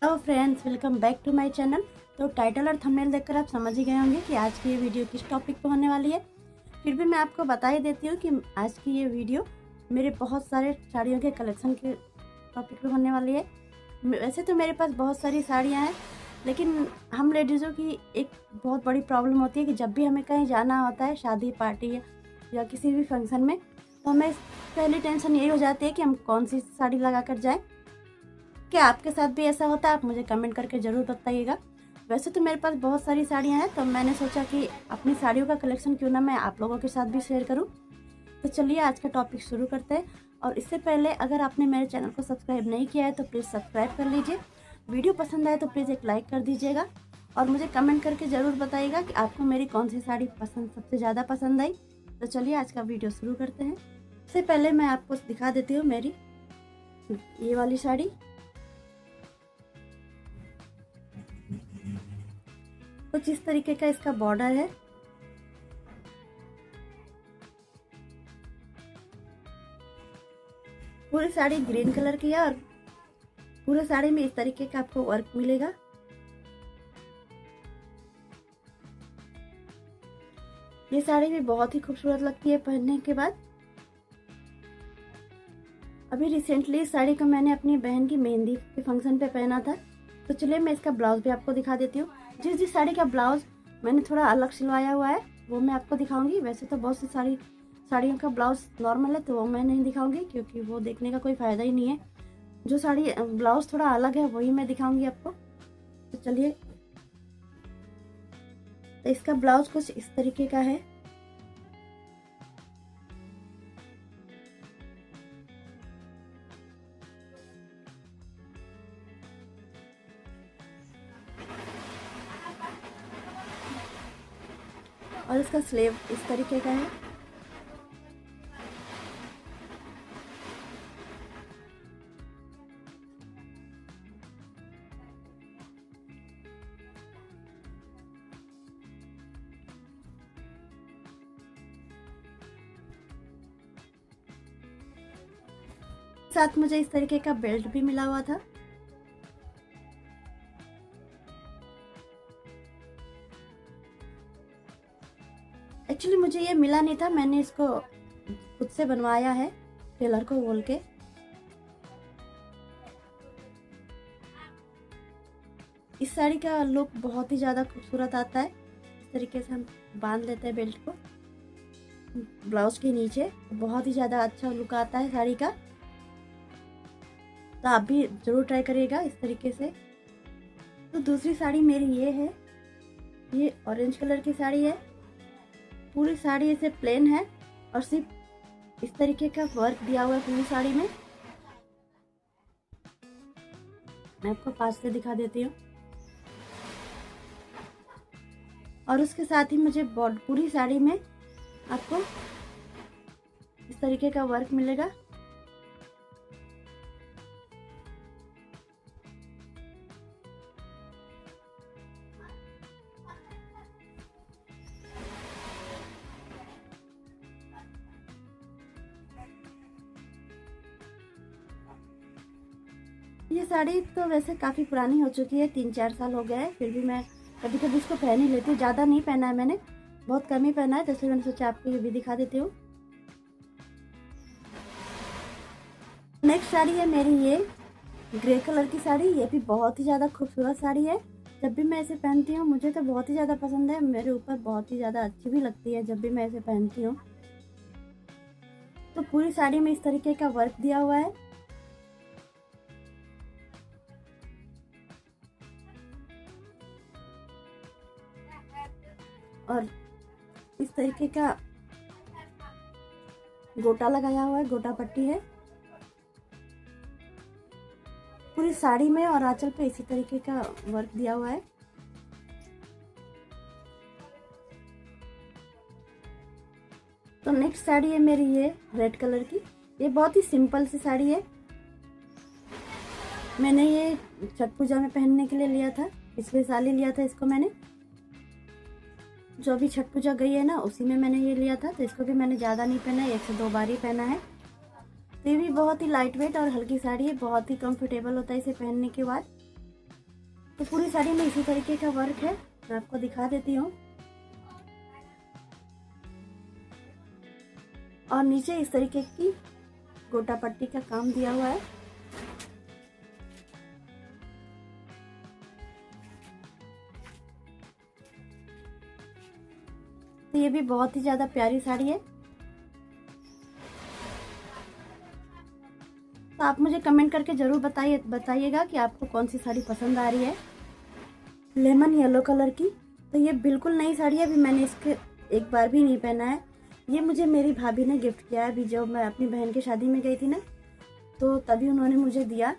Hello friends, welcome back to my channel. तो title और thumbnail देखकर आप समझ ही गए होंगे कि आज की ये वीडियो किस टॉपिक पे होने वाली है। फिर भी मैं आपको बता ही देती हूँ कि आज की ये वीडियो मेरे बहुत सारे साड़ियों के कलेक्शन के टॉपिक पे होने वाली है। वैसे तो मेरे पास बहुत सारी साड़ियाँ हैं, लेकिन हम लेडीज़ों की एक बहुत बड़ी प्रॉब्लम होती है कि जब भी हमें कहीं जाना होता है, शादी पार्टी या किसी भी फंक्शन में, तो हमें पहली टेंशन यही हो जाती है कि हम कौन सी साड़ी लगा कर जाएँ। क्या आपके साथ भी ऐसा होता है? आप मुझे कमेंट करके ज़रूर बताइएगा। वैसे तो मेरे पास बहुत सारी साड़ियाँ हैं, तो मैंने सोचा कि अपनी साड़ियों का कलेक्शन क्यों ना मैं आप लोगों के साथ भी शेयर करूँ। तो चलिए आज का टॉपिक शुरू करते हैं। और इससे पहले अगर आपने मेरे चैनल को सब्सक्राइब नहीं किया है तो प्लीज़ सब्सक्राइब कर लीजिए। वीडियो पसंद आए तो प्लीज़ एक लाइक कर दीजिएगा और मुझे कमेंट करके ज़रूर बताइएगा कि आपको मेरी कौन सी साड़ी सबसे ज़्यादा पसंद आई। तो चलिए आज का वीडियो शुरू करते हैं। इससे पहले मैं आपको दिखा देती हूँ मेरी ये वाली साड़ी। कुछ इस तरीके का इसका बॉर्डर है। पूरी साड़ी ग्रीन कलर की है और पूरे साड़ी में इस तरीके का आपको वर्क मिलेगा। ये साड़ी भी बहुत ही खूबसूरत लगती है पहनने के बाद। अभी रिसेंटली इस साड़ी को मैंने अपनी बहन की मेहंदी के फंक्शन पे पहना था। तो चलिए मैं इसका ब्लाउज भी आपको दिखा देती हूँ। जिस साड़ी का ब्लाउज मैंने थोड़ा अलग सिलवाया हुआ है वो मैं आपको दिखाऊंगी। वैसे तो बहुत सी साड़ियों का ब्लाउज नॉर्मल है, तो वो मैं नहीं दिखाऊंगी क्योंकि वो देखने का कोई फ़ायदा ही नहीं है। जो साड़ी ब्लाउज थोड़ा अलग है वही मैं दिखाऊंगी आपको। तो चलिए, तो इसका ब्लाउज कुछ इस तरीके का है। और इसका स्लीव इस तरीके का है। साथ मुझे इस तरीके का बेल्ट भी मिला हुआ था। एक्चुअली मुझे ये मिला नहीं था, मैंने इसको खुद से बनवाया है टेलर को बोल के। इस साड़ी का लुक बहुत ही ज़्यादा खूबसूरत आता है। इस तरीके से हम बांध लेते हैं बेल्ट को ब्लाउज के नीचे, बहुत ही ज़्यादा अच्छा लुक आता है साड़ी का। तो आप भी ज़रूर ट्राई करिएगा इस तरीके से। तो दूसरी साड़ी मेरी ये है। ये ऑरेंज कलर की साड़ी है। पूरी साड़ी ऐसे प्लेन है और सिर्फ इस तरीके का वर्क दिया हुआ है पूरी साड़ी में। मैं आपको पास से दिखा देती हूँ। और उसके साथ ही मुझे पूरी साड़ी में आपको इस तरीके का वर्क मिलेगा। ये साड़ी तो वैसे काफ़ी पुरानी हो चुकी है, 3-4 साल हो गए हैं, फिर भी मैं कभी कभी इसको पहन ही लेती हूँ। ज़्यादा नहीं पहना है मैंने, बहुत कम ही पहना है, तो इसलिए मैंने सोचा आपको ये भी दिखा देती हूँ। नेक्स्ट साड़ी है मेरी ये ग्रे कलर की साड़ी। ये भी बहुत ही ज़्यादा खूबसूरत साड़ी है। जब भी मैं इसे पहनती हूँ मुझे तो बहुत ही ज़्यादा पसंद है, मेरे ऊपर बहुत ही ज़्यादा अच्छी भी लगती है जब भी मैं इसे पहनती हूँ। तो पूरी साड़ी में इस तरीके का वर्क दिया हुआ है। और इस तरीके का गोटा लगाया हुआ है, गोटा पट्टी है पूरी साड़ी में और आंचल पे इसी तरीके का वर्क दिया हुआ है। तो नेक्स्ट साड़ी है मेरी ये रेड कलर की। ये बहुत ही सिंपल सी साड़ी है। मैंने ये छठ पूजा में पहनने के लिए लिया था, पिछले साल ही लिया था इसको मैंने। जो अभी छठ पूजा गई है ना, उसी में मैंने ये लिया था। तो इसको भी मैंने ज़्यादा नहीं पहना है, 1 से 2 बार ही पहना है। तो ये भी बहुत ही लाइट वेट और हल्की साड़ी है, बहुत ही कंफर्टेबल होता है इसे पहनने के बाद। तो पूरी साड़ी में इसी तरीके का वर्क है, मैं आपको दिखा देती हूँ। और नीचे इस तरीके की गोटा पट्टी का काम दिया हुआ है। तो ये भी बहुत ही ज़्यादा प्यारी साड़ी है। तो आप मुझे कमेंट करके ज़रूर बताइएगा कि आपको कौन सी साड़ी पसंद आ रही है। लेमन येलो कलर की, तो ये बिल्कुल नई साड़ी है, अभी मैंने इसके एक बार भी नहीं पहना है। ये मुझे मेरी भाभी ने गिफ्ट किया है, अभी जब मैं अपनी बहन की शादी में गई थी ना, तो तभी उन्होंने मुझे दिया।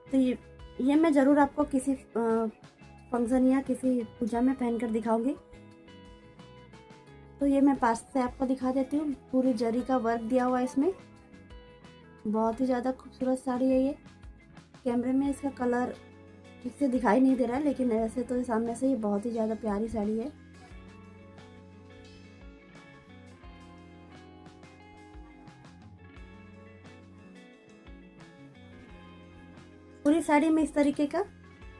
तो ये मैं ज़रूर आपको किसी फंक्शन या किसी पूजा में पहनकर दिखाऊंगी। तो ये मैं पास से आपको दिखा देती हूँ। पूरी जरी का वर्क दिया हुआ है इसमें, बहुत ही ज़्यादा खूबसूरत साड़ी है ये। कैमरे में इसका कलर ठीक से दिखाई नहीं दे रहा है, लेकिन ऐसे तो सामने से ये बहुत ही ज़्यादा प्यारी साड़ी है। पूरी साड़ी में इस तरीके का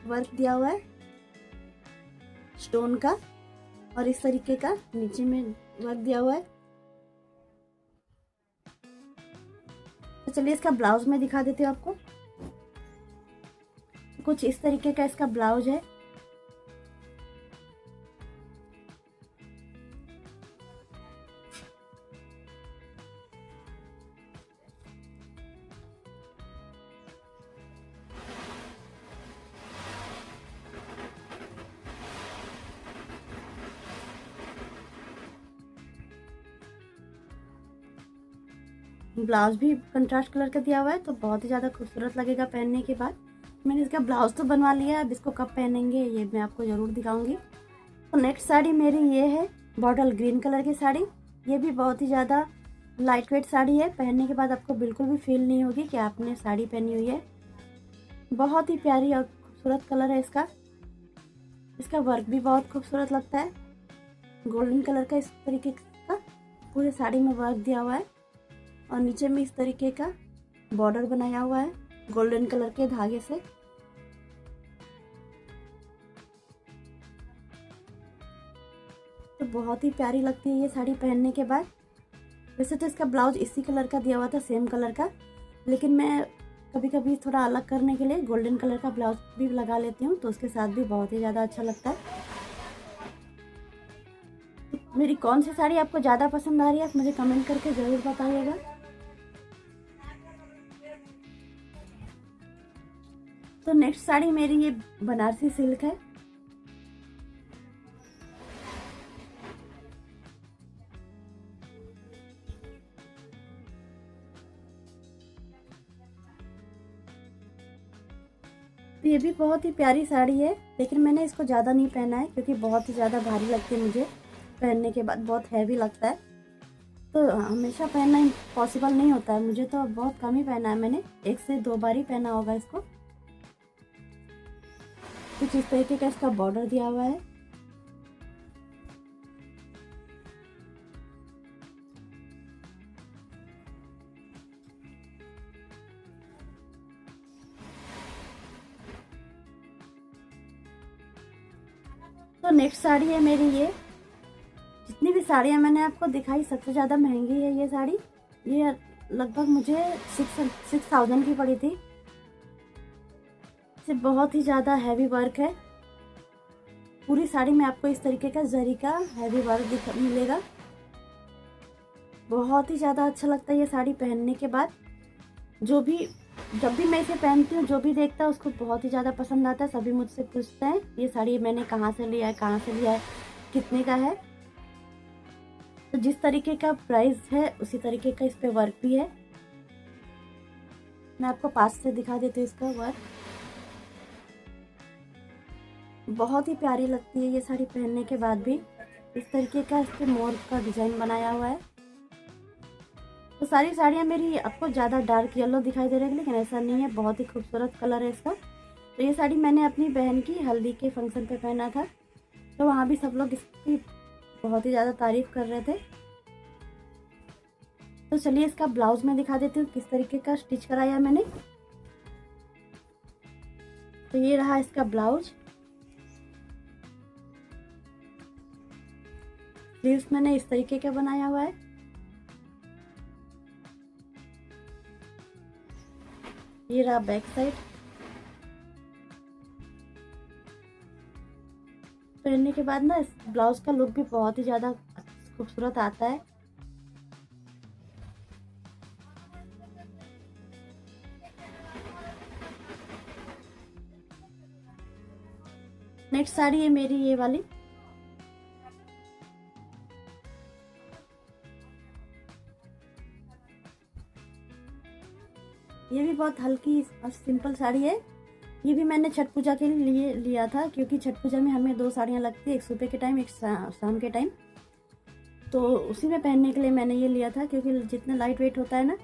वर्क दिया हुआ है स्टोन का, और इस तरीके का नीचे में वर्क दिया हुआ है। तो चलिए इसका ब्लाउज में दिखा देती हूँ आपको। कुछ इस तरीके का इसका ब्लाउज है। ब्लाउज भी कंट्रास्ट कलर का दिया हुआ है, तो बहुत ही ज़्यादा खूबसूरत लगेगा पहनने के बाद। मैंने इसका ब्लाउज तो बनवा लिया है, अब इसको कब पहनेंगे ये मैं आपको ज़रूर दिखाऊंगी। तो नेक्स्ट साड़ी मेरी ये है बॉटल ग्रीन कलर की साड़ी। ये भी बहुत ही ज़्यादा लाइट वेट साड़ी है, पहनने के बाद आपको बिल्कुल भी फील नहीं होगी कि आपने साड़ी पहनी हुई है। बहुत ही प्यारी और खूबसूरत कलर है इसका। इसका वर्क भी बहुत खूबसूरत लगता है, गोल्डन कलर का इस तरीके का पूरे साड़ी में वर्क दिया हुआ है, और नीचे में इस तरीके का बॉर्डर बनाया हुआ है गोल्डन कलर के धागे से। तो बहुत ही प्यारी लगती है ये साड़ी पहनने के बाद। वैसे तो इसका ब्लाउज इसी कलर का दिया हुआ था, सेम कलर का, लेकिन मैं कभी कभी थोड़ा अलग करने के लिए गोल्डन कलर का ब्लाउज भी लगा लेती हूँ, तो उसके साथ भी बहुत ही ज़्यादा अच्छा लगता है। तो मेरी कौन सी साड़ी आपको ज़्यादा पसंद आ रही है मुझे कमेंट करके ज़रूर बताइएगा। तो नेक्स्ट साड़ी मेरी ये बनारसी सिल्क है। तो ये भी बहुत ही प्यारी साड़ी है, लेकिन मैंने इसको ज़्यादा नहीं पहना है क्योंकि बहुत ही ज़्यादा भारी लगती है मुझे, पहनने के बाद बहुत हैवी लगता है। तो हमेशा पहनना पॉसिबल नहीं होता है मुझे, तो बहुत कम ही पहना है मैंने, 1 से 2 बार ही पहना होगा इसको। कुछ इस तरीके का इसका बॉर्डर दिया हुआ है। तो नेक्स्ट साड़ी है मेरी ये। जितनी भी साड़ियाँ मैंने आपको दिखाई सबसे ज़्यादा महंगी है ये साड़ी। ये लगभग मुझे 6,000 की पड़ी थी। इसे बहुत ही ज़्यादा हैवी वर्क है। पूरी साड़ी में आपको इस तरीके का जरी का हैवी वर्क मिलेगा। बहुत ही ज़्यादा अच्छा लगता है ये साड़ी पहनने के बाद। जब भी मैं इसे पहनती हूँ, जो भी देखता है उसको बहुत ही ज़्यादा पसंद आता है। सभी मुझसे पूछते हैं ये साड़ी मैंने कहाँ से लिया है, कितने का है। तो जिस तरीके का प्राइस है उसी तरीके का इस पे वर्क भी है। मैं आपको पास से दिखा देती हूँ इसका वर्क। बहुत ही प्यारी लगती है ये साड़ी पहनने के बाद भी। इस तरीके का इस पे मोर का डिजाइन बनाया हुआ है। तो सारी साड़ियाँ मेरी आपको ज़्यादा डार्क येलो दिखाई दे रही है, लेकिन ऐसा नहीं है, बहुत ही खूबसूरत कलर है इसका। तो ये साड़ी मैंने अपनी बहन की हल्दी के फंक्शन पे पहना था, तो वहाँ भी सब लोग इसकी बहुत ही ज़्यादा तारीफ कर रहे थे। तो चलिए इसका ब्लाउज में दिखा देती हूँ किस तरीके का स्टिच कराया मैंने। तो ये रहा इसका ब्लाउज। स्लीव्स मैंने इस तरीके का बनाया हुआ है। ये रहा बैक साइड। पहनने के बाद ना इस ब्लाउज का लुक भी बहुत ही ज़्यादा खूबसूरत आता है। नेक्स्ट साड़ी है मेरी ये वाली। ये भी बहुत हल्की और सिंपल साड़ी है। ये भी मैंने छठ पूजा के लिए लिया था, क्योंकि छठ पूजा में हमें 2 साड़ियाँ लगती है, एक सुबह के टाइम, एक शाम के टाइम। तो उसी में पहनने के लिए मैंने ये लिया था, क्योंकि जितना लाइट वेट होता है ना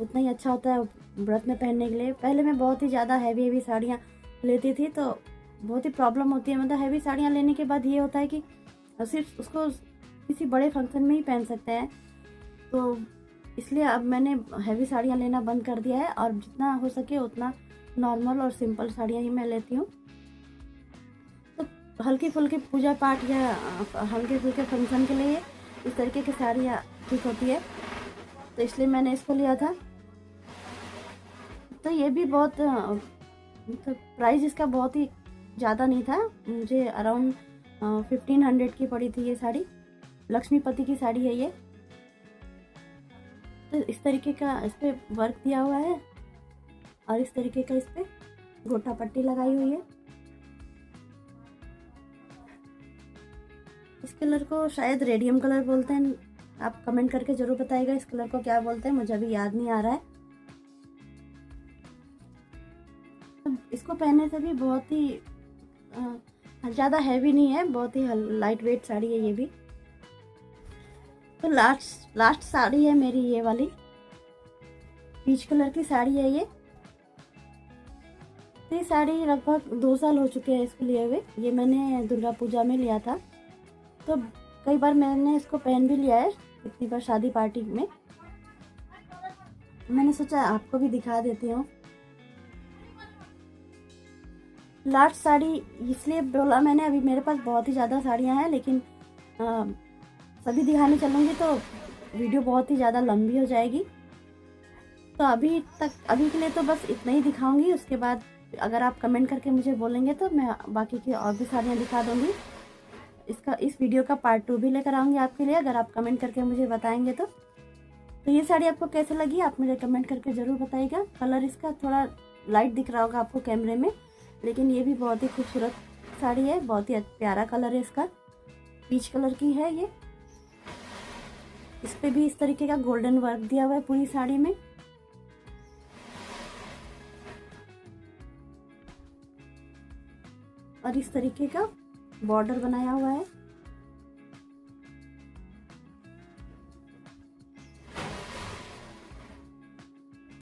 उतना ही अच्छा होता है व्रत में पहनने के लिए। पहले मैं बहुत ही ज़्यादा हैवी साड़ियाँ लेती थी, तो बहुत ही प्रॉब्लम होती है। मतलब हैवी साड़ियाँ लेने के बाद ये होता है कि सिर्फ उसको किसी बड़े फंक्शन में ही पहन सकते हैं, तो इसलिए अब मैंने हैवी साड़ियाँ लेना बंद कर दिया है और जितना हो सके उतना नॉर्मल और सिंपल साड़ियाँ ही मैं लेती हूँ। तो हल्की फुल्की पूजा पाठ या हल्के फुल्के फंक्शन के लिए इस तरीके की साड़ियाँ ठीक होती है, तो इसलिए मैंने इसको लिया था। तो ये भी बहुत मतलब प्राइस इसका बहुत ही ज़्यादा नहीं था, मुझे अराउंड 1500 की पड़ी थी ये साड़ी। लक्ष्मीपति की साड़ी है ये। तो इस तरीके का इस पर वर्क दिया हुआ है और इस तरीके का इस पर गोटा पट्टी लगाई हुई है। इस कलर को शायद रेडियम कलर बोलते हैं, आप कमेंट करके ज़रूर बताइएगा इस कलर को क्या बोलते हैं, मुझे अभी याद नहीं आ रहा है। इसको पहनने से भी बहुत ही ज़्यादा हैवी नहीं है, बहुत ही लाइट वेट साड़ी है ये भी। तो लास्ट साड़ी है मेरी ये वाली, पीच कलर की साड़ी है ये। तो ये साड़ी लगभग 2 साल हो चुके हैं इसको लिए हुए। ये मैंने दुर्गा पूजा में लिया था, तो कई बार मैंने इसको पहन भी लिया है, कितनी बार शादी पार्टी में। मैंने सोचा आपको भी दिखा देती हूँ। लास्ट साड़ी इसलिए बोला मैंने, अभी मेरे पास बहुत ही ज़्यादा साड़ियाँ हैं, लेकिन सभी दिखाने चलूँगी तो वीडियो बहुत ही ज़्यादा लंबी हो जाएगी। तो अभी के लिए तो बस इतना ही दिखाऊंगी। उसके बाद अगर आप कमेंट करके मुझे बोलेंगे तो मैं बाकी की और भी साड़ियाँ दिखा दूँगी। इस वीडियो का पार्ट 2 भी लेकर आऊँगी आपके लिए, अगर आप कमेंट करके मुझे बताएंगे तो। ये साड़ी आपको कैसे लगी आप मुझे कमेंट करके ज़रूर बताइएगा। कलर इसका थोड़ा लाइट दिख रहा होगा आपको कैमरे में, लेकिन ये भी बहुत ही खूबसूरत साड़ी है, बहुत ही प्यारा कलर है इसका, पीच कलर की है ये। इस पे भी इस तरीके का गोल्डन वर्क दिया हुआ है पूरी साड़ी में। और इस तरीके का बॉर्डर बनाया हुआ है।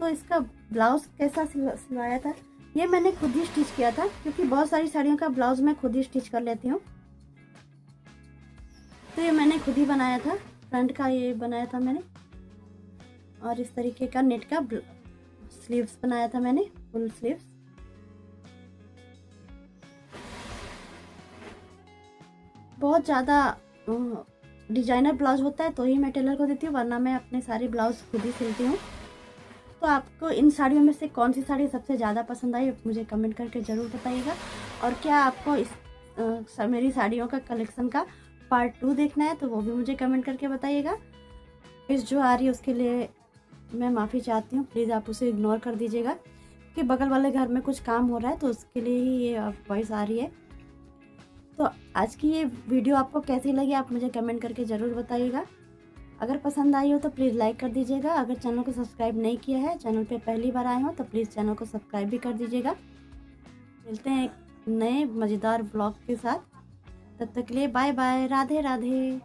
तो इसका ब्लाउज कैसा सिलवाया था, ये मैंने खुद ही स्टिच किया था, क्योंकि बहुत सारी साड़ियों का ब्लाउज मैं खुद ही स्टिच कर लेती हूँ। तो ये मैंने खुद ही बनाया था, फ्रंट का ये बनाया था मैंने। और इस तरीके का नेट का स्लीव्स बनाया था मैंने, फुल स्लीव्स। बहुत ज़्यादा डिजाइनर ब्लाउज होता है तो ही मैं टेलर को देती हूँ, वरना मैं अपने सारे ब्लाउज खुद ही सिलती हूँ। तो आपको इन साड़ियों में से कौन सी साड़ी सबसे ज़्यादा पसंद आई मुझे कमेंट करके ज़रूर बताइएगा। और क्या आपको मेरी साड़ियों का कलेक्शन का पार्ट 2 देखना है तो वो भी मुझे कमेंट करके बताइएगा। वॉइस जो आ रही है उसके लिए मैं माफ़ी चाहती हूँ, प्लीज़ आप उसे इग्नोर कर दीजिएगा, कि बगल वाले घर में कुछ काम हो रहा है तो उसके लिए ही ये वॉइस आ रही है। तो आज की ये वीडियो आपको कैसी लगी आप मुझे कमेंट करके ज़रूर बताइएगा। अगर पसंद आई हो तो प्लीज़ लाइक कर दीजिएगा। अगर चैनल को सब्सक्राइब नहीं किया है, चैनल पे पहली बार आए हो तो प्लीज़ चैनल को सब्सक्राइब भी कर दीजिएगा। मिलते हैं एक नए मज़ेदार ब्लॉग के साथ, तब तक के लिए बाय बाय, राधे राधे।